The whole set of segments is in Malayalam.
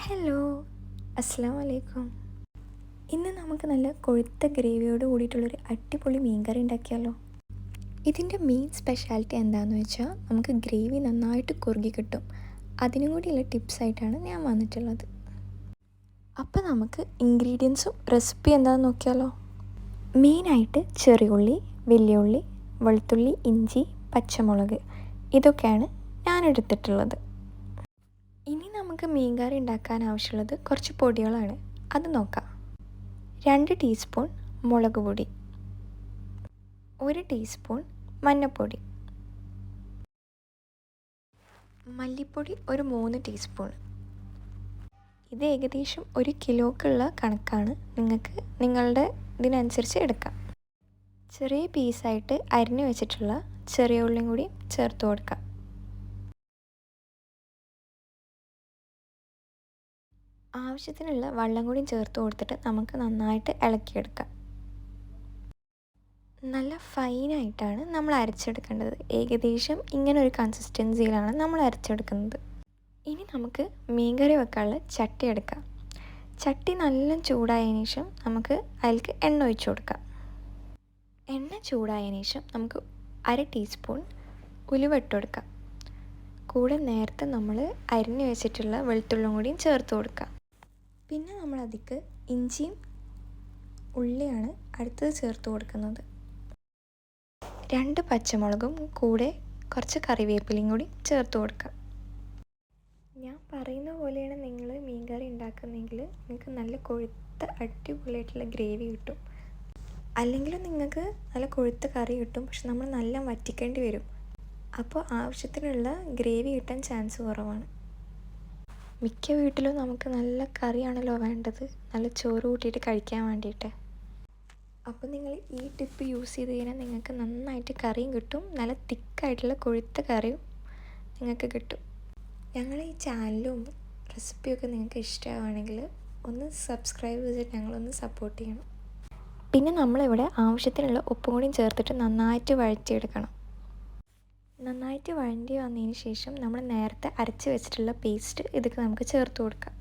ഹലോ, അസ്സലാമു അലൈക്കും. ഇന്ന് നമുക്ക് നല്ല കൊഴുത്ത ഗ്രേവിയോട് കൂടിയിട്ടുള്ളൊരു അടിപൊളി മീൻ കറി ഉണ്ടാക്കിയാലോ. ഇതിൻ്റെ മെയിൻ സ്പെഷ്യാലിറ്റി എന്താണെന്ന് വെച്ചാൽ നമുക്ക് ഗ്രേവി നന്നായിട്ട് കുറുകി കിട്ടും. അതിനും കൂടിയുള്ള ടിപ്സായിട്ടാണ് ഞാൻ വന്നിട്ടുള്ളത്. അപ്പോൾ നമുക്ക് ഇൻഗ്രീഡിയൻസും റെസിപ്പി എന്താണെന്ന് നോക്കിയാലോ. മെയിനായിട്ട് ചെറിയ ഉള്ളി, വലിയ ഉള്ളി, വെളുത്തുള്ളി, ഇഞ്ചി, പച്ചമുളക്, ഇതൊക്കെയാണ് ഞാൻ എടുത്തിട്ടുള്ളത്. ഇനി നമുക്ക് മീൻ കറി ഉണ്ടാക്കാൻ ആവശ്യമുള്ളത് കുറച്ച് പൊടികളാണ്. അത് നോക്കാം. 2 ടീസ്പൂൺ മുളക് പൊടി, 1 ടീസ്പൂൺ മഞ്ഞൾപ്പൊടി, മല്ലിപ്പൊടി ഒരു 3 ടീസ്പൂൺ. ഇത് ഏകദേശം 1 കിലോക്കുള്ള കണക്കാണ്. നിങ്ങൾക്ക് നിങ്ങളുടെ ഇതിനനുസരിച്ച് എടുക്കാം. ചെറിയ പീസായിട്ട് അരിഞ്ഞു വെച്ചിട്ടുള്ള ചെറിയ ഉള്ളിയും കൂടി ചേർത്ത് കൊടുക്കാം. ആവശ്യത്തിനുള്ള വെള്ളം കൂടി ചേർത്ത് കൊടുത്തിട്ട് നമുക്ക് നന്നായിട്ട് ഇളക്കിയെടുക്കാം. നല്ല ഫൈനായിട്ടാണ് നമ്മൾ അരച്ചെടുക്കേണ്ടത്. ഏകദേശം ഇങ്ങനെ ഒരു കൺസിസ്റ്റൻസിയിലാണ് നമ്മൾ അരച്ചെടുക്കുന്നത്. ഇനി നമുക്ക് മീൻ കറി വെക്കാനുള്ള ചട്ടി എടുക്കാം. ചട്ടി നല്ല ചൂടായതിനു ശേഷം നമുക്ക് അതിലേക്ക് എണ്ണ ഒഴിച്ചു കൊടുക്കാം. എണ്ണ ചൂടായതിനു ശേഷം നമുക്ക് 1/2 ടീസ്പൂൺ ഉലുവ ഇട്ട് കൊടുക്കാം. കൂടെ നേരത്തെ നമ്മൾ അരിഞ്ഞു വെച്ചിട്ടുള്ള വെളുത്തുള്ളിയും കൂടിയും ചേർത്ത് കൊടുക്കാം. പിന്നെ നമ്മൾ അതിലേക്ക് ഇഞ്ചിയും ഉള്ളിയാണ് അടുത്തത് ചേർത്ത് കൊടുക്കുന്നത്. 2 പച്ചമുളകും കൂടെ കുറച്ച് കറിവേപ്പിലയും കൂടി ചേർത്ത് കൊടുക്കാം. ഞാൻ പറയുന്ന പോലെയാണ് നിങ്ങൾ മീൻ കറി ഉണ്ടാക്കുന്നതെങ്കിൽ നിങ്ങൾക്ക് നല്ല കൊഴുത്ത അടിപൊളിയായിട്ടുള്ള ഗ്രേവി കിട്ടും. അല്ലെങ്കിൽ നിങ്ങൾക്ക് നല്ല കൊഴുത്ത കറി കിട്ടും, പക്ഷെ നമ്മൾ നല്ല വറ്റിക്കേണ്ടി വരും. അപ്പോൾ ആവശ്യത്തിനുള്ള ഗ്രേവി കിട്ടാൻ ചാൻസ് കുറവാണ്. മിക്ക വീട്ടിലും നമുക്ക് നല്ല കറിയാണല്ലോ വേണ്ടത്, നല്ല ചോറ് കൂട്ടിയിട്ട് കഴിക്കാൻ വേണ്ടിയിട്ട്. അപ്പോൾ നിങ്ങൾ ഈ ടിപ്പ് യൂസ് ചെയ്ത് കഴിഞ്ഞാൽ നിങ്ങൾക്ക് നന്നായിട്ട് കറിയും കിട്ടും, നല്ല തിക്കായിട്ടുള്ള കൊഴുത്ത കറിയും നിങ്ങൾക്ക് കിട്ടും. ഞങ്ങളെ ഈ ചാനലും റെസിപ്പിയൊക്കെ നിങ്ങൾക്ക് ഇഷ്ടമാവുകയാണെങ്കിൽ ഒന്ന് സബ്സ്ക്രൈബ് ചെയ്തിട്ട് ഞങ്ങളൊന്ന് സപ്പോർട്ട് ചെയ്യണം. പിന്നെ നമ്മളിവിടെ ആവശ്യത്തിനുള്ള ഉപ്പും കൂടിയും ചേർത്തിട്ട് നന്നായിട്ട് വഴറ്റിയെടുക്കണം. നന്നായിട്ട് വഴണ്ടി വന്നതിന് ശേഷം നമ്മൾ നേരത്തെ അരച്ച് വെച്ചിട്ടുള്ള പേസ്റ്റ് ഇതൊക്കെ നമുക്ക് ചേർത്ത് കൊടുക്കാം.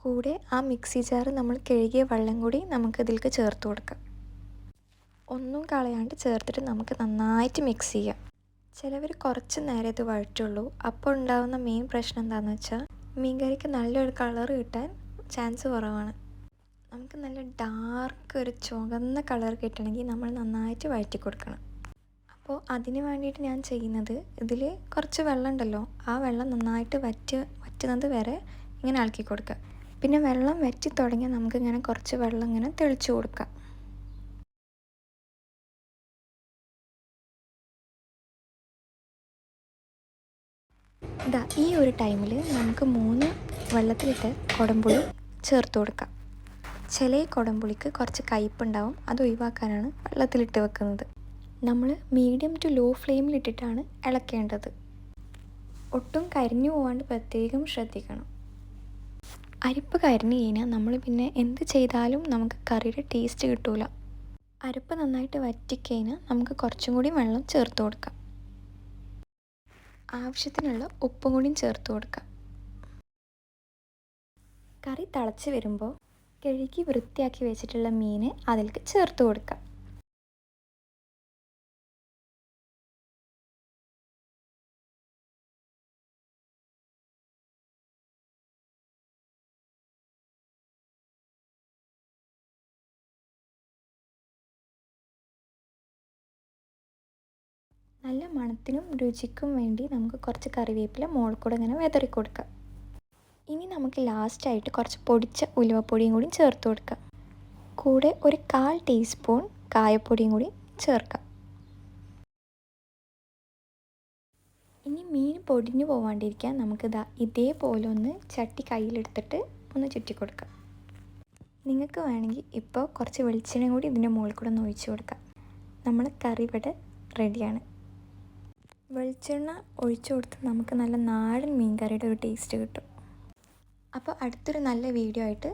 കൂടെ ആ മിക്സി ജാർ നമ്മൾ കഴുകിയ വെള്ളം കൂടി നമുക്ക് ഇതിലേക്ക് ചേർത്ത് കൊടുക്കാം. ഒന്നും കളയാണ്ട് ചേർത്തിട്ട് നമുക്ക് നന്നായിട്ട് മിക്സ് ചെയ്യാം. ചിലവർ കുറച്ച് നേരം ഇത് വഴറ്റുള്ളൂ. അപ്പോൾ ഉണ്ടാകുന്ന മെയിൻ പ്രശ്നം എന്താണെന്ന് വെച്ചാൽ മീൻ കറിക്ക് നല്ലൊരു കളർ കിട്ടാൻ ചാൻസ് കുറവാണ്. നമുക്ക് നല്ല ഡാർക്ക് ഒരു ചുവന്ന കളർ കിട്ടണമെങ്കിൽ നമ്മൾ നന്നായിട്ട് വഴറ്റി കൊടുക്കണം. അപ്പോൾ അതിന് വേണ്ടിയിട്ട് ഞാൻ ചെയ്യുന്നത്, ഇതിൽ കുറച്ച് വെള്ളം ഉണ്ടല്ലോ, ആ വെള്ളം നന്നായിട്ട് വറ്റുന്നത് വരെ ഇങ്ങനെ ഇളക്കി കൊടുക്കുക. പിന്നെ വെള്ളം വറ്റി തുടങ്ങിയാൽ നമുക്കിങ്ങനെ കുറച്ച് വെള്ളം ഇങ്ങനെ തെളിച്ച് കൊടുക്കാം. ഇതാ ഈ ഒരു ടൈമിൽ നമുക്ക് 3 വെള്ളത്തിലിട്ട് കുടംപുളി ചേർത്ത് കൊടുക്കാം. ചില കുടംപുളിക്ക് കുറച്ച് കയ്പ്പുണ്ടാവും, അത് ഒഴിവാക്കാനാണ് വെള്ളത്തിലിട്ട് വെക്കുന്നത്. നമ്മൾ മീഡിയം ടു ലോ ഫ്ലെയിമിലിട്ടിട്ടാണ് ഇളക്കേണ്ടത്. ഒട്ടും കരിഞ്ഞു പോകാണ്ട് പ്രത്യേകം ശ്രദ്ധിക്കണം. അരിപ്പ് കരിഞ്ഞു കഴിഞ്ഞാൽ നമ്മൾ പിന്നെ എന്ത് ചെയ്താലും നമുക്ക് കറിയുടെ ടേസ്റ്റ് കിട്ടില്ല. അരിപ്പ് നന്നായിട്ട് വറ്റിക്കഴിഞ്ഞാൽ നമുക്ക് കുറച്ചും കൂടി വെള്ളം ചേർത്ത് കൊടുക്കാം. ആവശ്യത്തിനുള്ള ഉപ്പും കൂടിയും ചേർത്ത് കൊടുക്കാം. കറി തിളച്ച് വരുമ്പോൾ കഴുകി വൃത്തിയാക്കി വെച്ചിട്ടുള്ള മീൻ അതിലേക്ക് ചേർത്ത് കൊടുക്കാം. നല്ല മണത്തിനും രുചിക്കും വേണ്ടി നമുക്ക് കുറച്ച് കറിവേപ്പില മുകളിൽ കൂടെ ഇങ്ങനെ വിതറി കൊടുക്കാം. ഇനി നമുക്ക് ലാസ്റ്റായിട്ട് കുറച്ച് പൊടിച്ച ഉലുവപ്പൊടിയും കൂടി ചേർത്ത് കൊടുക്കാം. കൂടെ ഒരു 1/4 ടീസ്പൂൺ കായപ്പൊടിയും കൂടി ചേർക്കാം. ഇനി മീൻ പൊടിഞ്ഞു പോവാണ്ടിരിക്കാൻ നമുക്കിതാ ഇതേപോലെ ഒന്ന് ചട്ടി കയ്യിലെടുത്തിട്ട് ഒന്ന് ചുറ്റി കൊടുക്കാം. നിങ്ങൾക്ക് വേണമെങ്കിൽ ഇപ്പോൾ കുറച്ച് വെളിച്ചെണ്ണ കൂടി ഇതിൻ്റെ മുകളിൽ കൂടെ ഒന്ന് ഒഴിച്ച് കൊടുക്കാം. നമ്മൾ കറി ഇവിടെ റെഡിയാണ്. വെളിച്ചെണ്ണ ഒഴിച്ചു കൊടുത്ത് നമുക്ക് നല്ല നാടൻ മീൻ കറിയുടെ ഒരു ടേസ്റ്റ് കിട്ടും. അപ്പോൾ അടുത്തൊരു നല്ല വീഡിയോ ആയിട്ട്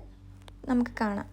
നമുക്ക് കാണാം.